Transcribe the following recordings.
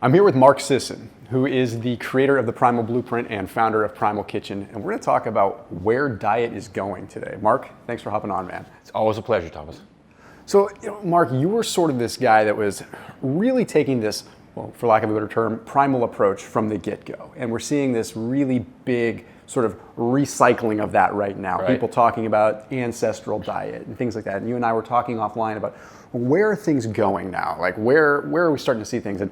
I'm here with Mark Sisson, who is the creator of the Primal Blueprint and founder of Primal Kitchen, and we're going to talk about where diet is going today. Mark, thanks for hopping on, man. It's always a pleasure, Thomas. So, Mark, you were sort of this guy that was really taking this, well, for lack of a better term, primal approach from the get-go, and we're seeing this really big sort of recycling of that right now. Right. People talking about ancestral diet and things like that, and you and I were talking offline about where are things going now? Like, where are we starting to see things? And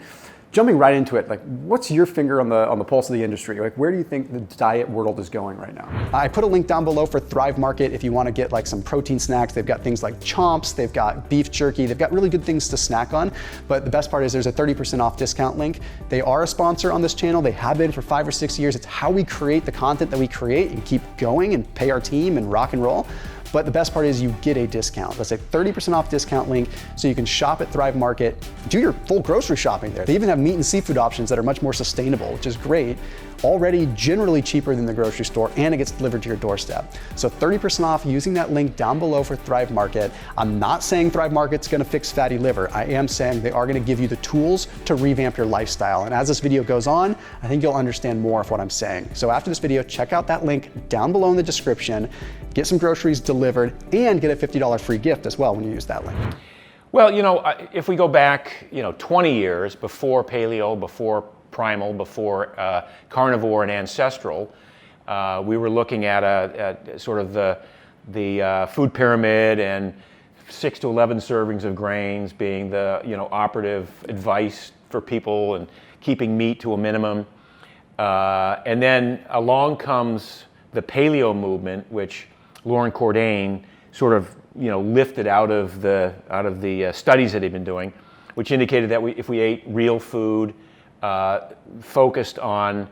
jumping right into it, like, what's your finger on the pulse of the industry? Like, where do you think the diet world is going right now? I put a link down below for Thrive Market if you want to get like some protein snacks. They've got things like chomps, they've got beef jerky, they've got really good things to snack on. But the best part is there's a 30% off discount link. They are a sponsor on this channel. They have been for 5 or 6 years. It's how we create the content that we create and keep going and pay our team and rock and roll. But the best part is you get a discount. That's a 30% off discount link, so you can shop at Thrive Market, do your full grocery shopping there. They even have meat and seafood options that are much more sustainable, which is great. Already generally cheaper than the grocery store, and it gets delivered to your doorstep. So 30% off using that link down below for Thrive Market. I'm not saying Thrive Market's gonna fix fatty liver. I am saying they are gonna give you the tools to revamp your lifestyle. And as this video goes on, I think you'll understand more of what I'm saying. So after this video, check out that link down below in the description, get some groceries delivered, and get a $50 free gift as well when you use that link. Well, if we go back, 20 years before Paleo, before Primal, before Carnivore and Ancestral, we were looking at sort of the food pyramid and 6 to 11 servings of grains being the operative advice for people and keeping meat to a minimum. And then along comes the Paleo movement, which Lauren Cordain sort of lifted out of the studies that he'd been doing, which indicated that if we ate real food, focused on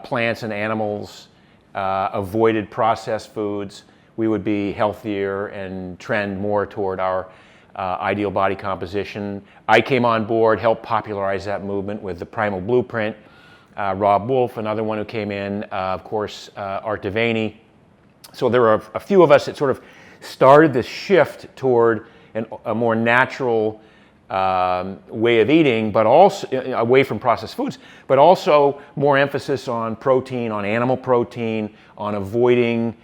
plants and animals, avoided processed foods, we would be healthier and trend more toward our ideal body composition. I came on board, helped popularize that movement with the Primal Blueprint. Rob Wolf, another one who came in, of course, Art Devaney. So there were a few of us that sort of started this shift toward a more natural way of eating, but also away from processed foods, but also more emphasis on protein, on animal protein, on avoiding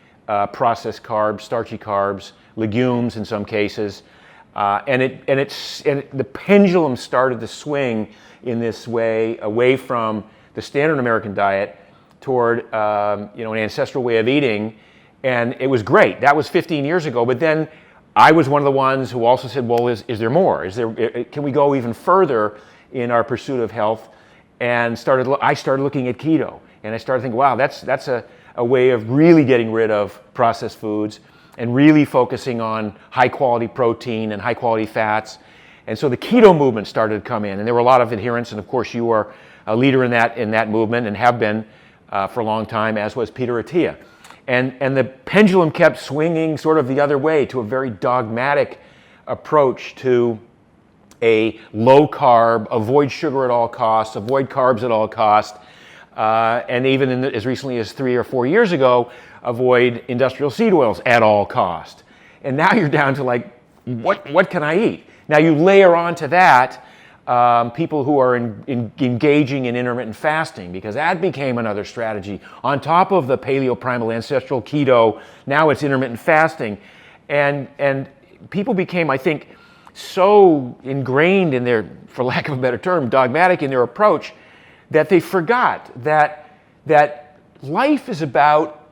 processed carbs, starchy carbs, legumes in some cases, and the pendulum started to swing in this way away from the standard American diet toward an ancestral way of eating. And it was great. That was 15 years ago. But then I was one of the ones who also said, well, is there more? Can we go even further in our pursuit of health? And I started looking at keto. And I started thinking, wow, that's a way of really getting rid of processed foods and really focusing on high quality protein and high quality fats. And so the keto movement started to come in. And there were a lot of adherents. And of course, you are a leader in that movement and have been for a long time, as was Peter Attia. And the pendulum kept swinging sort of the other way to a very dogmatic approach to a low carb, avoid sugar at all costs, avoid carbs at all costs, and even as recently as 3 or 4 years ago, avoid industrial seed oils at all cost. And now you're down to like, what can I eat? Now you layer onto that people who are engaging in intermittent fasting, because that became another strategy. On top of the Paleo, Primal, Ancestral, Keto, now it's intermittent fasting. And people became, I think, so ingrained in their, for lack of a better term, dogmatic in their approach, that they forgot that life is about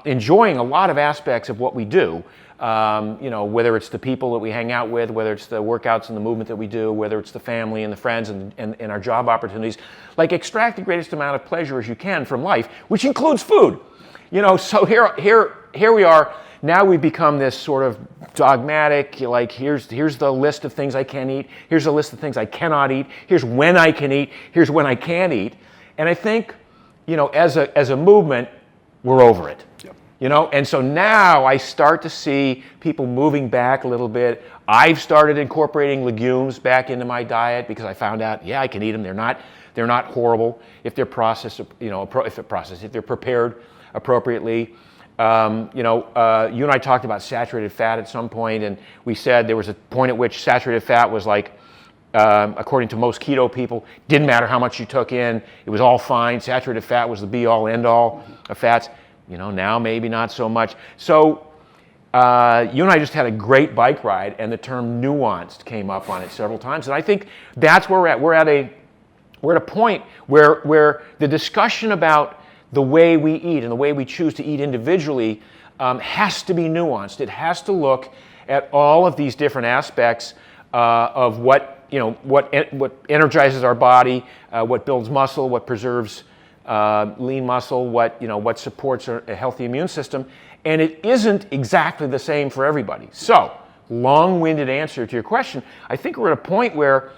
enjoying a lot of aspects of what we do. Whether it's the people that we hang out with, whether it's the workouts and the movement that we do, whether it's the family and the friends and our job opportunities, like extract the greatest amount of pleasure as you can from life, which includes food. So here we are. Now we've become this sort of dogmatic, like here's the list of things I can eat, here's the list of things I cannot eat, here's when I can eat, here's when I can't eat. And I think, as a movement, we're over it. Yep. And so now I start to see people moving back a little bit. I've started incorporating legumes back into my diet because I found out, I can eat them. They're not horrible if they're processed, if they're prepared appropriately. You and I talked about saturated fat at some point, and we said there was a point at which saturated fat was like according to most keto people. Didn't matter how much you took in. It was all fine. Saturated fat was the be-all, end-all of fats. Now maybe not so much. So you and I just had a great bike ride, and the term nuanced came up on it several times. And I think that's where we're at. We're at a point where the discussion about the way we eat and the way we choose to eat individually has to be nuanced. It has to look at all of these different aspects of what energizes our body, what builds muscle, what preserves lean muscle, what supports a healthy immune system, and it isn't exactly the same for everybody. So, long-winded answer to your question, I think we're at a point where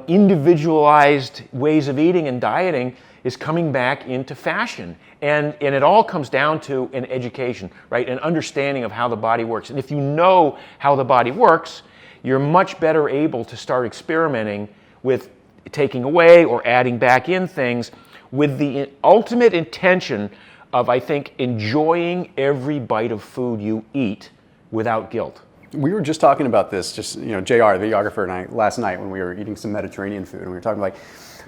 individualized ways of eating and dieting is coming back into fashion, and it all comes down to an education, right? An understanding of how the body works. And if you know how the body works, you're much better able to start experimenting with taking away or adding back in things with the ultimate intention of, I think, enjoying every bite of food you eat without guilt. We were just talking about this, JR, the videographer, and I, last night when we were eating some Mediterranean food, and we were talking like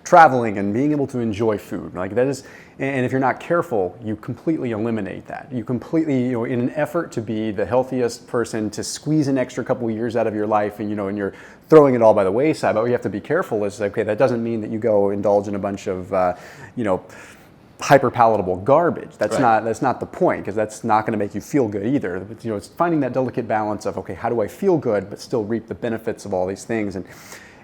traveling and being able to enjoy food. Like that is, and if you're not careful, you completely eliminate that. You completely, in an effort to be the healthiest person, to squeeze an extra couple of years out of your life, and and you're throwing it all by the wayside. But what you have to be careful is, okay, that doesn't mean that you go indulge in a bunch of, hyper palatable garbage. That's right. That's not the point, because that's not going to make you feel good either. But, it's finding that delicate balance of, okay, how do I feel good but still reap the benefits of all these things? And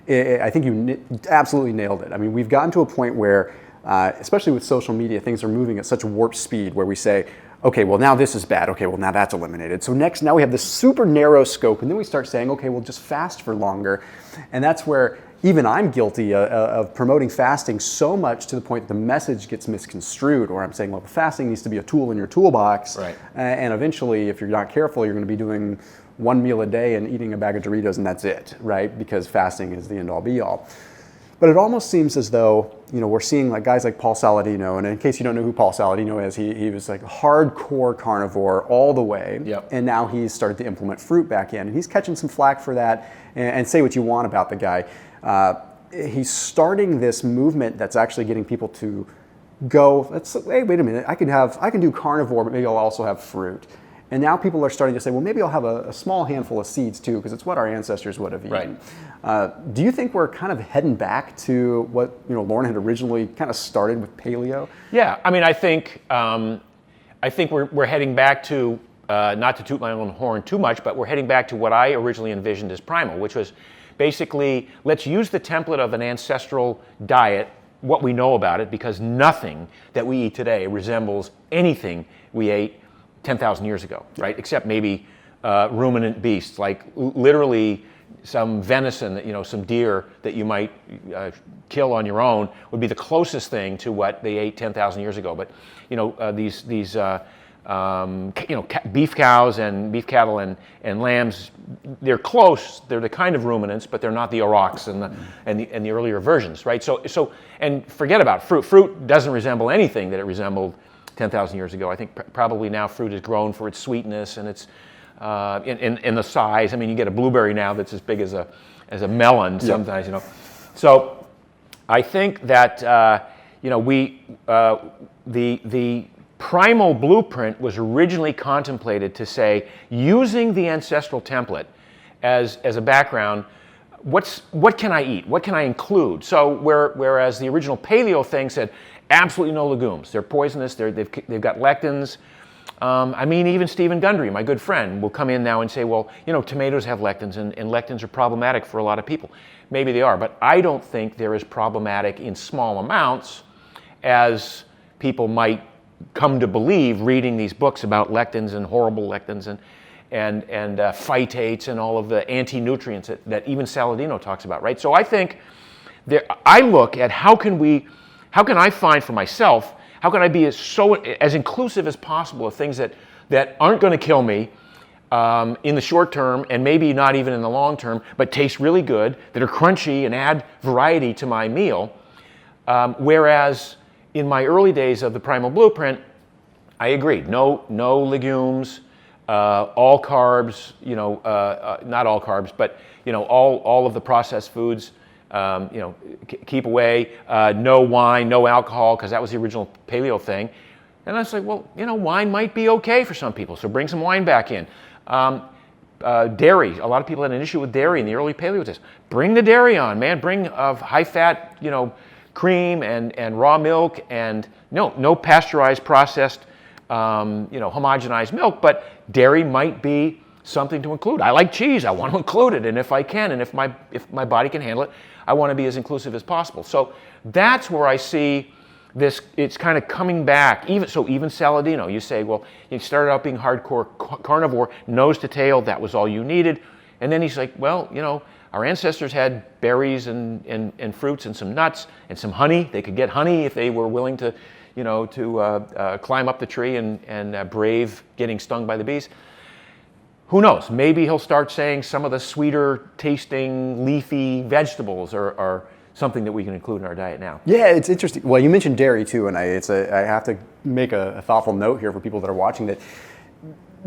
I think you absolutely nailed it. I mean, we've gotten to a point where, especially with social media, things are moving at such warp speed where we say, okay, well now this is bad. Okay, well now that's eliminated. So now we have this super narrow scope, and then we start saying, okay, well just fast for longer. And that's where even I'm guilty of promoting fasting so much to the point that the message gets misconstrued, or I'm saying, well, fasting needs to be a tool in your toolbox. Right. And eventually, if you're not careful, you're going to be doing one meal a day and eating a bag of Doritos, and that's it, right? Because fasting is the end-all be-all. But it almost seems as though, we're seeing like guys like Paul Saladino, and in case you don't know who Paul Saladino is, he was like hardcore carnivore all the way, Yep. And now he's started to implement fruit back in, and he's catching some flack for that, and say what you want about the guy. He's starting this movement that's actually getting people to go, hey, wait a minute, I can do carnivore, but maybe I'll also have fruit. And now people are starting to say, well, maybe I'll have a small handful of seeds too, because it's what our ancestors would have eaten. Right. Do you think we're kind of heading back to what Lauren had originally kind of started with paleo? Yeah, I mean, I think we're heading back to, not to toot my own horn too much, but we're heading back to what I originally envisioned as primal, which was basically, let's use the template of an ancestral diet, what we know about it, because nothing that we eat today resembles anything we ate 10,000 years ago, right? Except maybe ruminant beasts, like literally some venison, some deer that you might kill on your own would be the closest thing to what they ate 10,000 years ago. But these beef cows and beef cattle and lambs, they're close. They're the kind of ruminants, but they're not the aurochs and the earlier versions, right? So and forget about fruit. Fruit doesn't resemble anything that it resembled 10,000 years ago. I think probably now fruit is grown for its sweetness and its in the size. I mean, you get a blueberry now that's as big as a melon sometimes. So I think that the primal blueprint was originally contemplated to say, using the ancestral template as a background, what can I eat? What can I include? So whereas the original paleo thing said absolutely no legumes, they're poisonous, they've got lectins. Even Stephen Gundry, my good friend, will come in now and say, well, tomatoes have lectins, and lectins are problematic for a lot of people. Maybe they are, but I don't think they're as problematic in small amounts as people might come to believe reading these books about lectins and horrible lectins and phytates and all of the anti-nutrients that even Saladino talks about, right? So I think I look at how can I find for myself, how can I be as inclusive as possible of things that aren't going to kill me in the short term and maybe not even in the long term, but taste really good, that are crunchy and add variety to my meal. Whereas in my early days of the Primal Blueprint, I agreed, no legumes, all carbs, not all carbs, but all of the processed foods, keep away, no wine, no alcohol, because that was the original paleo thing. And I was like, well, wine might be okay for some people, so bring some wine back in. Dairy, a lot of people had an issue with dairy in the early paleo days. Bring the dairy on, man. Bring high-fat, cream and raw milk, and no pasteurized, processed, homogenized milk, but dairy might be something to include. I like cheese. I want to include it, and if I can, and if my body can handle it, I want to be as inclusive as possible. So that's where I see this. It's kind of coming back. Even Saladino, you say, well, you started out being hardcore carnivore, nose to tail. That was all you needed, and then he's like, well, our ancestors had berries and fruits and some nuts and some honey. They could get honey if they were willing to, climb up the tree and brave getting stung by the bees. Who knows? Maybe he'll start saying some of the sweeter tasting leafy vegetables are something that we can include in our diet now. Yeah, it's interesting. Well, you mentioned dairy too, and I have to make a thoughtful note here for people that are watching that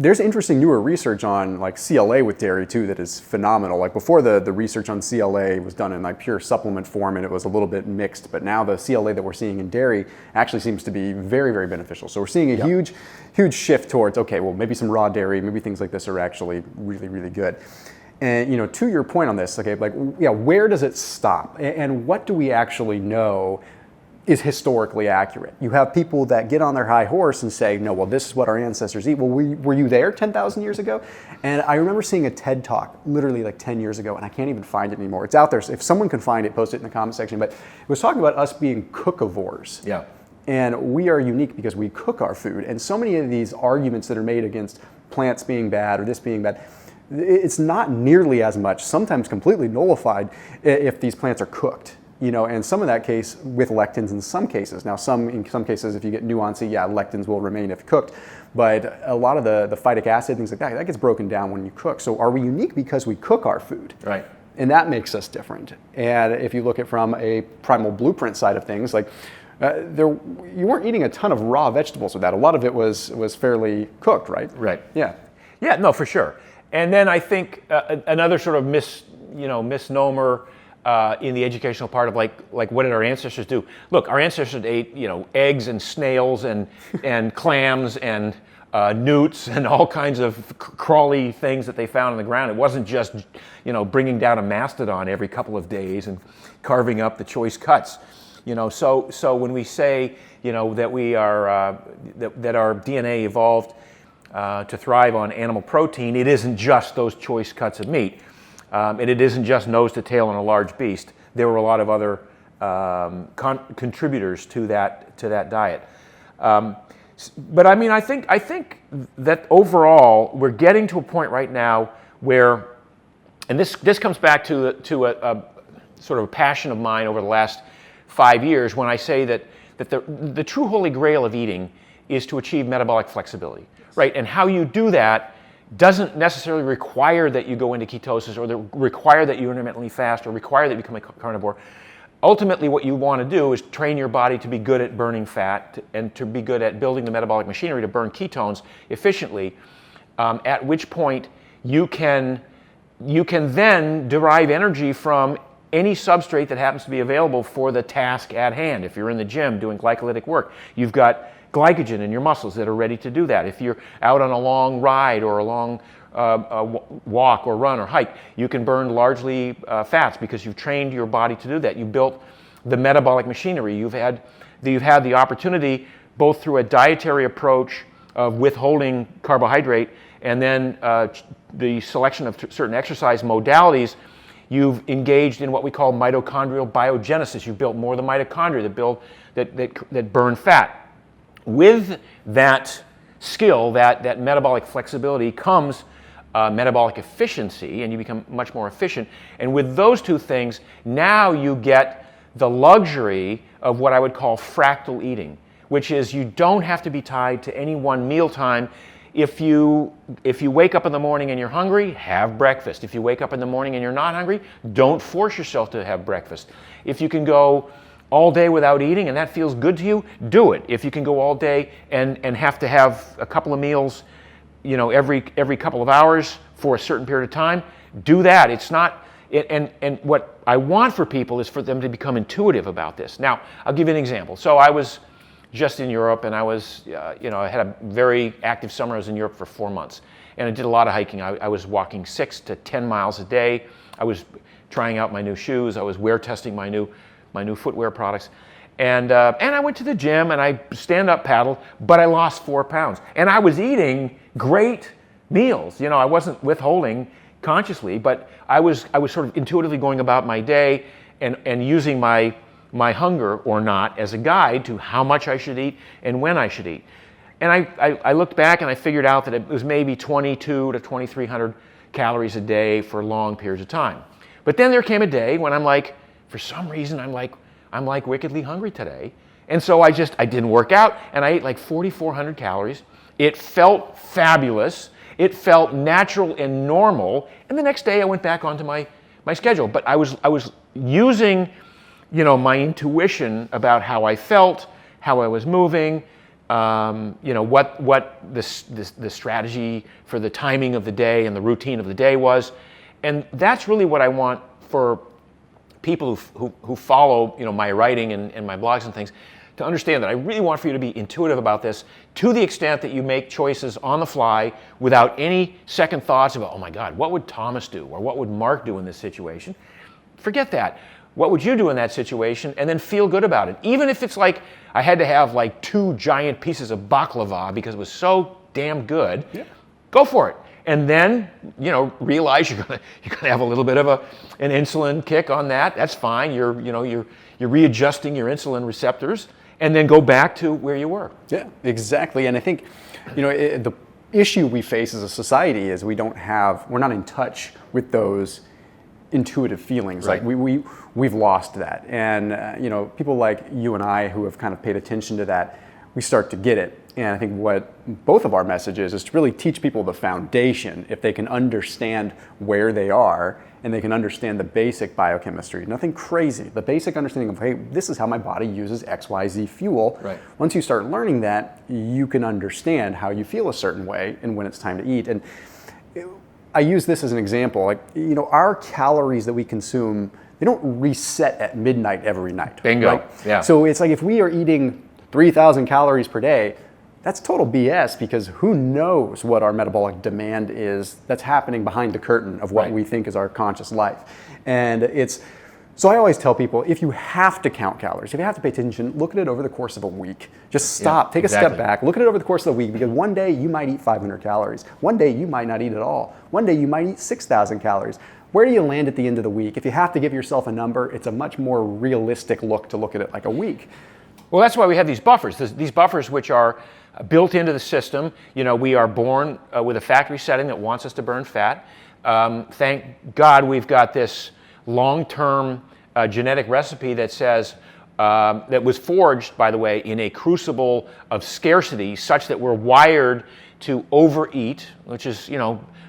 there's interesting newer research on like CLA with dairy too that is phenomenal. Like before the research on CLA was done in like pure supplement form and it was a little bit mixed, but now the CLA that we're seeing in dairy actually seems to be very, very beneficial. So we're seeing a huge shift towards, okay, well maybe some raw dairy, maybe things like this are actually really, really good. And to your point on this, okay, like where does it stop? And what do we actually know is historically accurate? You have people that get on their high horse and say, no, well, this is what our ancestors eat. Well, were you there 10,000 years ago? And I remember seeing a TED Talk literally like 10 years ago, and I can't even find it anymore. It's out there. So if someone can find it, post it in the comment section. But it was talking about us being cookivores. Yeah. And we are unique because we cook our food. And so many of these arguments that are made against plants being bad or this being bad, it's not nearly as much, sometimes completely nullified if these plants are cooked. And some of that case with lectins in some cases. Now, in some cases, if you get nuancy, lectins will remain if cooked. But a lot of the phytic acid, things like that gets broken down when you cook. So are we unique because we cook our food? Right. And that makes us different. And if you look at from a primal blueprint side of things, like you weren't eating a ton of raw vegetables with that. A lot of it was fairly cooked, right? Right. Yeah. Yeah, no, for sure. And then I think another sort of misnomer in the educational part of like what did our ancestors do? Look, our ancestors ate eggs and snails and clams and newts and all kinds of crawly things that they found in the ground. It wasn't just bringing down a mastodon every couple of days and carving up the choice cuts. So when we say that we are that our DNA evolved to thrive on animal protein, it isn't just those choice cuts of meat. And it isn't just nose to tail on a large beast. There were a lot of other contributors to that diet. But I mean, I think that overall we're getting to a point right now where, and this comes back to a sort of a passion of mine over the last 5 years when I say that the true holy grail of eating is to achieve metabolic flexibility, right? And how you do that doesn't necessarily require that you go into ketosis or require that you intermittently fast or require that you become a carnivore. Ultimately, what you want to do is train your body to be good at burning fat and to be good at building the metabolic machinery to burn ketones efficiently, at which point you can then derive energy from any substrate that happens to be available for the task at hand. If you're in the gym doing glycolytic work, you've got glycogen in your muscles that are ready to do that. If you're out on a long ride or a long walk or run or hike, you can burn largely fats because you've trained your body to do that. You built the metabolic machinery. You've had the opportunity, both through a dietary approach of withholding carbohydrate and then the selection of certain exercise modalities. You've engaged in what we call mitochondrial biogenesis. You've built more of the mitochondria that burn fat. With that skill, that metabolic flexibility, comes metabolic efficiency, and you become much more efficient. And with those two things, now you get the luxury of what I would call fractal eating, which is you don't have to be tied to any one mealtime. If you wake up in the morning and you're hungry, have breakfast. If you wake up in the morning and you're not hungry, don't force yourself to have breakfast. If you can go all day without eating and that feels good to you, do it. If you can go all day and have to have a couple of meals every couple of hours for a certain period of time, do that. It's not, and what I want for people is for them to become intuitive about this. Now, I'll give you an example. So I was just in Europe, and I was, I had a very active summer. I was in Europe for 4 months, and I did a lot of hiking. I was walking 6 to 10 miles a day. I was trying out my new shoes. I was wear testing my new footwear products. And I went to the gym and I stand-up paddled, but I lost 4 pounds. And I was eating great meals. I wasn't withholding consciously, but I was sort of intuitively going about my day and using my hunger or not as a guide to how much I should eat and when I should eat. And I looked back and I figured out that it was maybe 22 to 2,300 calories a day for long periods of time. But then there came a day when I'm like, for some reason, I'm like wickedly hungry today. And so I didn't work out, and I ate like 4,400 calories. It felt fabulous. It felt natural and normal. And the next day I went back onto my schedule. But I was using, my intuition about how I felt, how I was moving, what the strategy for the timing of the day and the routine of the day was. And that's really what I want for people who follow my writing and my blogs and things to understand, that I really want for you to be intuitive about this to the extent that you make choices on the fly without any second thoughts about, oh my God, what would Thomas do or what would Mark do in this situation? Forget that. What would you do in that situation? And then feel good about it. Even if it's like I had to have like 2 giant pieces of baklava because it was so damn good, go for it. And then, realize you're gonna have a little bit of an insulin kick on that. That's fine. You're readjusting your insulin receptors, and then go back to where you were. Yeah, exactly. And I think, the issue we face as a society is we're not in touch with those intuitive feelings. Right. Like we've lost that. And people like you and I who have kind of paid attention to that, we start to get it. And I think what both of our messages is to really teach people the foundation. If they can understand where they are and they can understand the basic biochemistry, nothing crazy, the basic understanding of, hey, this is how my body uses XYZ fuel. Right. Once you start learning that, you can understand how you feel a certain way and when it's time to eat. And I use this as an example. Like, our calories that we consume, they don't reset at midnight every night. Bingo. Right? Yeah. So it's like if we are eating 3,000 calories per day, that's total BS, because who knows what our metabolic demand is that's happening behind the curtain of what Right. we think is our conscious life. And so I always tell people, if you have to count calories, if you have to pay attention, look at it over the course of a week. Just stop, take a step back, look at it over the course of the week, because one day you might eat 500 calories. One day you might not eat at all. One day you might eat 6,000 calories. Where do you land at the end of the week? If you have to give yourself a number, it's a much more realistic look to look at it like a week. Well, that's why we have these buffers. These buffers which are built into the system. We are born with a factory setting that wants us to burn fat. Thank God we've got this long-term genetic recipe that says, that was forged, by the way, in a crucible of scarcity, such that we're wired to overeat, which is,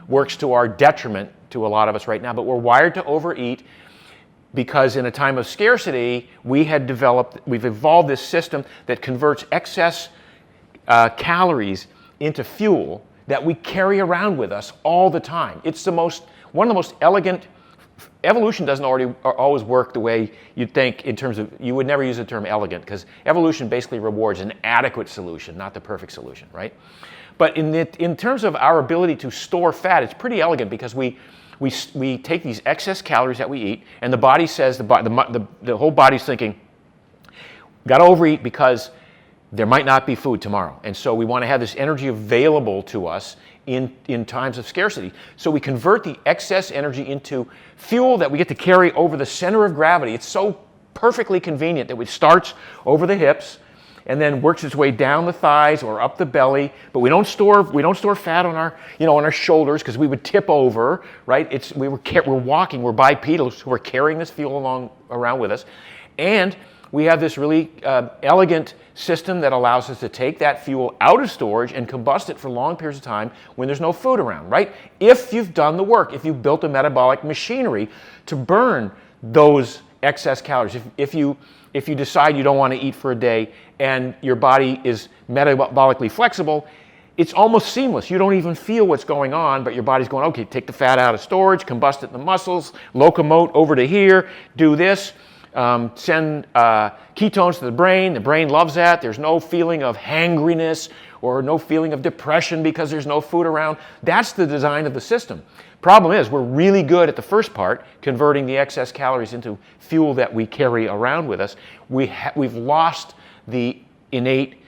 works to our detriment to a lot of us right now, but we're wired to overeat because in a time of scarcity, we've evolved this system that converts excess calories into fuel that we carry around with us all the time. It's one of the most elegant. Evolution doesn't always work the way you'd think in terms of, you would never use the term elegant, because evolution basically rewards an adequate solution, not the perfect solution, right? But in terms of our ability to store fat, it's pretty elegant, because we take these excess calories that we eat, and the body says, the whole body's thinking, got to overeat because there might not be food tomorrow. And so we want to have this energy available to us in times of scarcity. So we convert the excess energy into fuel that we get to carry over the center of gravity. It's so perfectly convenient that it starts over the hips and then works its way down the thighs or up the belly. But we don't store fat on our shoulders, because we would tip over, right? We're walking, we're bipedals who are carrying this fuel around with us. And we have this really elegant system that allows us to take that fuel out of storage and combust it for long periods of time when there's no food around, right? If you've done the work, if you've built a metabolic machinery to burn those excess calories, if you decide you don't want to eat for a day and your body is metabolically flexible, it's almost seamless. You don't even feel what's going on, but your body's going, okay, take the fat out of storage, combust it in the muscles, locomote over to here, do this, send ketones to the brain loves that. There's no feeling of hangriness or no feeling of depression because there's no food around. That's the design of the system. Problem is, we're really good at the first part, converting the excess calories into fuel that we carry around with us. We've lost the innate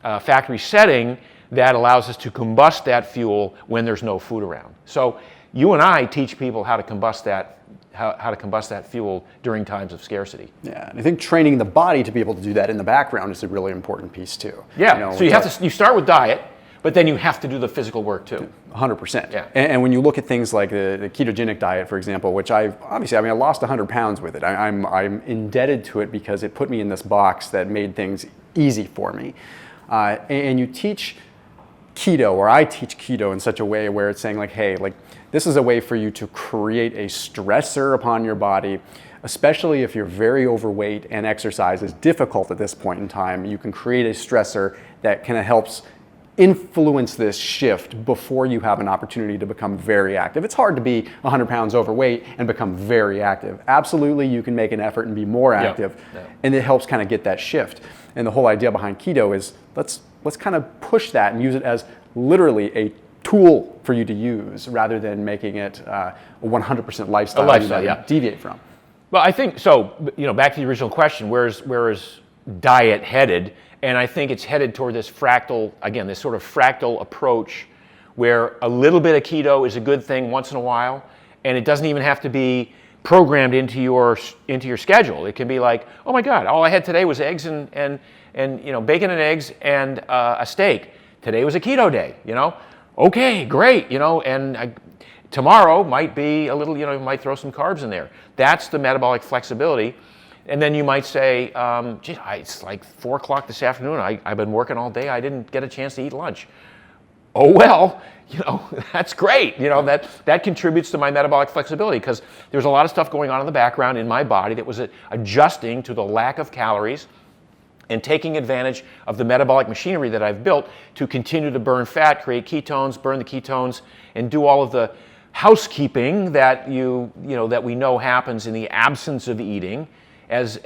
factory setting that allows us to combust that fuel when there's no food around. So you and I teach people how to combust that fuel during times of scarcity. Yeah, and I think training the body to be able to do that in the background is a really important piece too. Yeah, so you start with diet, but then you have to do the physical work too. 100%. Yeah. And when you look at things like the ketogenic diet, for example, which I lost 100 pounds with it. I'm indebted to it because it put me in this box that made things easy for me. And you teach keto, or I teach keto in such a way where it's saying like, hey, like this is a way for you to create a stressor upon your body, especially if you're very overweight and exercise is difficult at this point in time. You can create a stressor that kind of helps influence this shift before you have an opportunity to become very active. It's hard to be 100 pounds overweight and become very active. Absolutely, you can make an effort and be more active, and it helps kind of get that shift. And the whole idea behind keto is let's kind of push that and use it as literally a tool for you to use rather than making it a 100% lifestyle you deviate from. Well, I think so. Back to the original question: where is diet headed? And I think it's headed toward this fractal, again, this sort of fractal approach where a little bit of keto is a good thing once in a while, and it doesn't even have to be programmed into your schedule. It can be like, oh my God, all I had today was eggs and bacon and eggs and a steak. Today was a keto day, Okay, great, and tomorrow might be a little, you might throw some carbs in there. That's the metabolic flexibility. And then you might say, gee, it's like 4 o'clock this afternoon. I've been working all day. I didn't get a chance to eat lunch. Oh, well, that's great. That contributes to my metabolic flexibility because there's a lot of stuff going on in the background in my body that was adjusting to the lack of calories and taking advantage of the metabolic machinery that I've built to continue to burn fat, create ketones, burn the ketones, and do all of the housekeeping that that we know happens in the absence of eating. As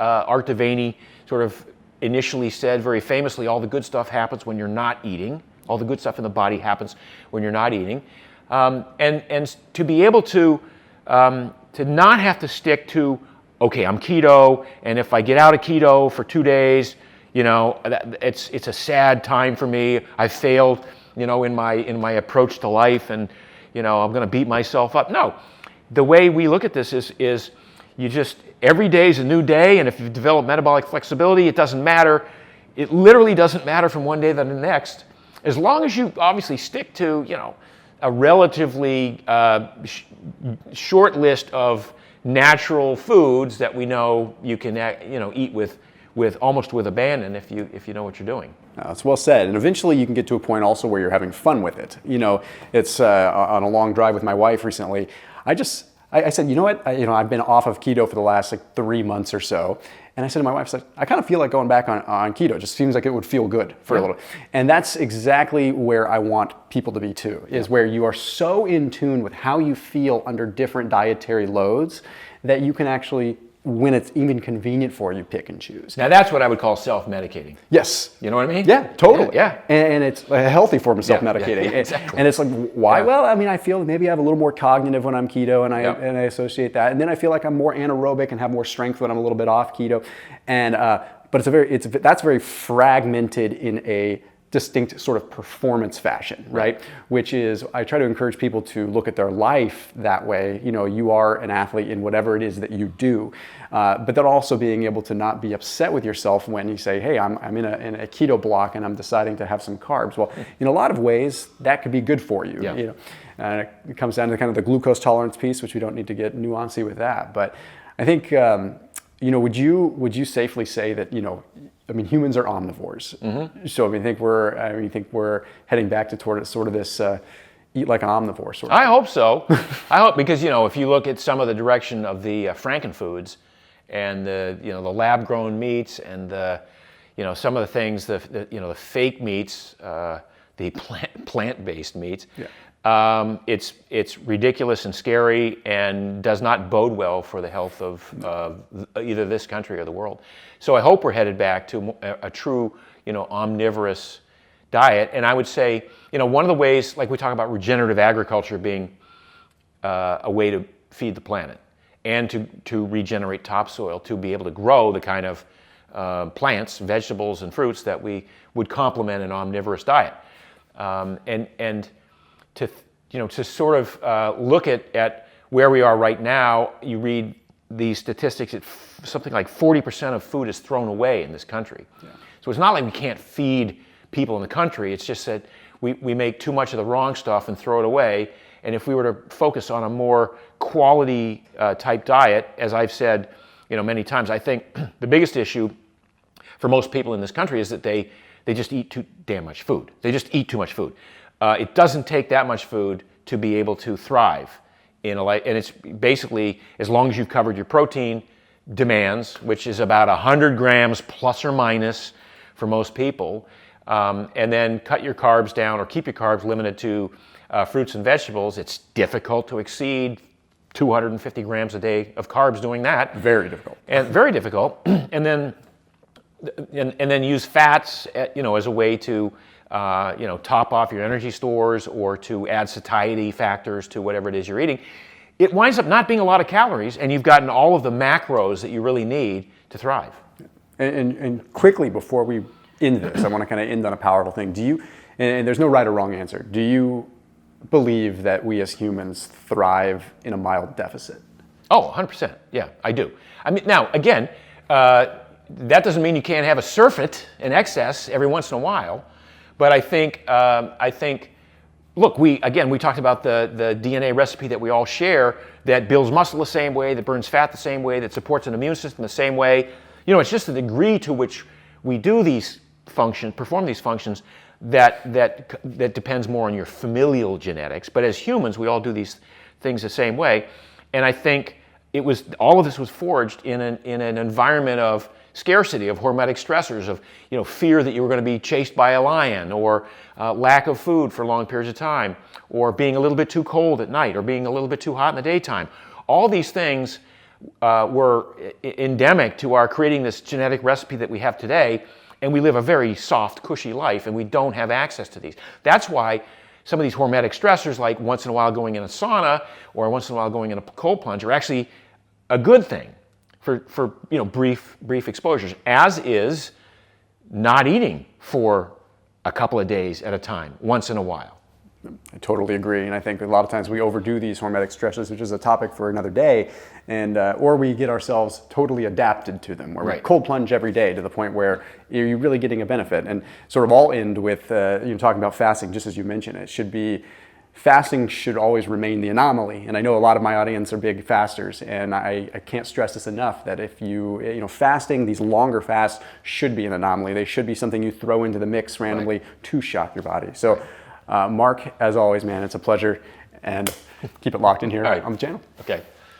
Art Devaney sort of initially said very famously, all the good stuff happens when you're not eating. All the good stuff in the body happens when you're not eating. And to be able to not have to stick to, okay, I'm keto, and if I get out of keto for 2 days, it's a sad time for me. I failed, in my approach to life, and I'm going to beat myself up. No, the way we look at this is you just, every day is a new day, and if you've developed metabolic flexibility, it doesn't matter. It literally doesn't matter from one day to the next, as long as you obviously stick to, a relatively short list of natural foods that we know you can, eat with almost with abandon if you know what you're doing. That's well said. And eventually you can get to a point also where you're having fun with it. It's on a long drive with my wife recently. I said, you know what? I've been off of keto for the last 3 months or so. And I said to my wife, I kind of feel like going back on keto. It just seems like it would feel good for a little. And that's exactly where I want people to be too, is where you are so in tune with how you feel under different dietary loads that you can actually, when it's even convenient for you, pick and choose. Now that's what I would call self-medicating. Yes. You know what I mean? Yeah, totally. Yeah. And it's a healthy form of self-medicating. Yeah, exactly. And it's like, why? Yeah. Well, I feel maybe I have a little more cognitive when I'm keto, and I associate that. And then I feel like I'm more anaerobic and have more strength when I'm a little bit off keto. And but that's very fragmented in a distinct sort of performance fashion, right? Which is, I try to encourage people to look at their life that way. You are an athlete in whatever it is that you do, but then also being able to not be upset with yourself when you say, hey, I'm in a keto block and I'm deciding to have some carbs. Well, in a lot of ways, that could be good for you. It comes down to kind of the glucose tolerance piece, which we don't need to get nuancy with that. But I think, would you safely say that, humans are omnivores. Mm-hmm. So I think we're heading back to toward sort of this eat like an omnivore sort of. I hope so. I hope, because if you look at some of the direction of the frankenfoods and the lab grown meats and the some of the things the fake meats, the plant-based meats. Yeah. It's ridiculous and scary and does not bode well for the health of either this country or the world. So I hope we're headed back to a true, omnivorous diet. And I would say, one of the ways, like we talk about regenerative agriculture being a way to feed the planet and to regenerate topsoil, to be able to grow the kind of plants, vegetables, and fruits that we would complement an omnivorous diet. And to sort of look at where we are right now, you read these statistics that something like 40% of food is thrown away in this country. Yeah. So it's not like we can't feed people in the country, it's just that we make too much of the wrong stuff and throw it away. And if we were to focus on a more quality type diet, as I've said many times, I think the biggest issue for most people in this country is that they just eat too damn much food. They just eat too much food. It doesn't take that much food to be able to thrive in a life, and it's basically as long as you've covered your protein demands, which is about 100 grams plus or minus for most people, and then cut your carbs down or keep your carbs limited to fruits and vegetables. It's difficult to exceed 250 grams a day of carbs doing that. Very difficult. And very difficult. And then use fats, as a way to, top off your energy stores or to add satiety factors to whatever it is you're eating. It winds up not being a lot of calories, and you've gotten all of the macros that you really need to thrive. And quickly, before we end this, I want to kind of end on a powerful thing. And there's no right or wrong answer, do you believe that we as humans thrive in a mild deficit? Oh, 100%. Yeah, I do. I mean, now, again, that doesn't mean you can't have a surfeit in excess every once in a while, but I think, look, we talked about the DNA recipe that we all share that builds muscle the same way, that burns fat the same way, that supports an immune system the same way. It's just the degree to which we do these functions, perform these functions, that depends more on your familial genetics. But as humans, we all do these things the same way, and I think all of this was forged in an environment of scarcity, of hormetic stressors, of fear that you were going to be chased by a lion, or lack of food for long periods of time, or being a little bit too cold at night, or being a little bit too hot in the daytime. All these things were endemic to our creating this genetic recipe that we have today, and we live a very soft, cushy life, and we don't have access to these. That's why some of these hormetic stressors, like once in a while going in a sauna or once in a while going in a cold plunge, are actually a good thing for brief exposures, as is not eating for a couple of days at a time, once in a while. I totally agree, and I think a lot of times we overdo these hormetic stresses, which is a topic for another day, and or we get ourselves totally adapted to them, where we cold plunge every day to the point where you're really getting a benefit. And sort of all end with talking about fasting, just as you mentioned, fasting should always remain the anomaly. And I know a lot of my audience are big fasters, and I can't stress this enough, that if fasting, these longer fasts should be an anomaly. They should be something you throw into the mix randomly to shock your body. So Mark, as always, man, it's a pleasure, and keep it locked in here on the channel. Okay.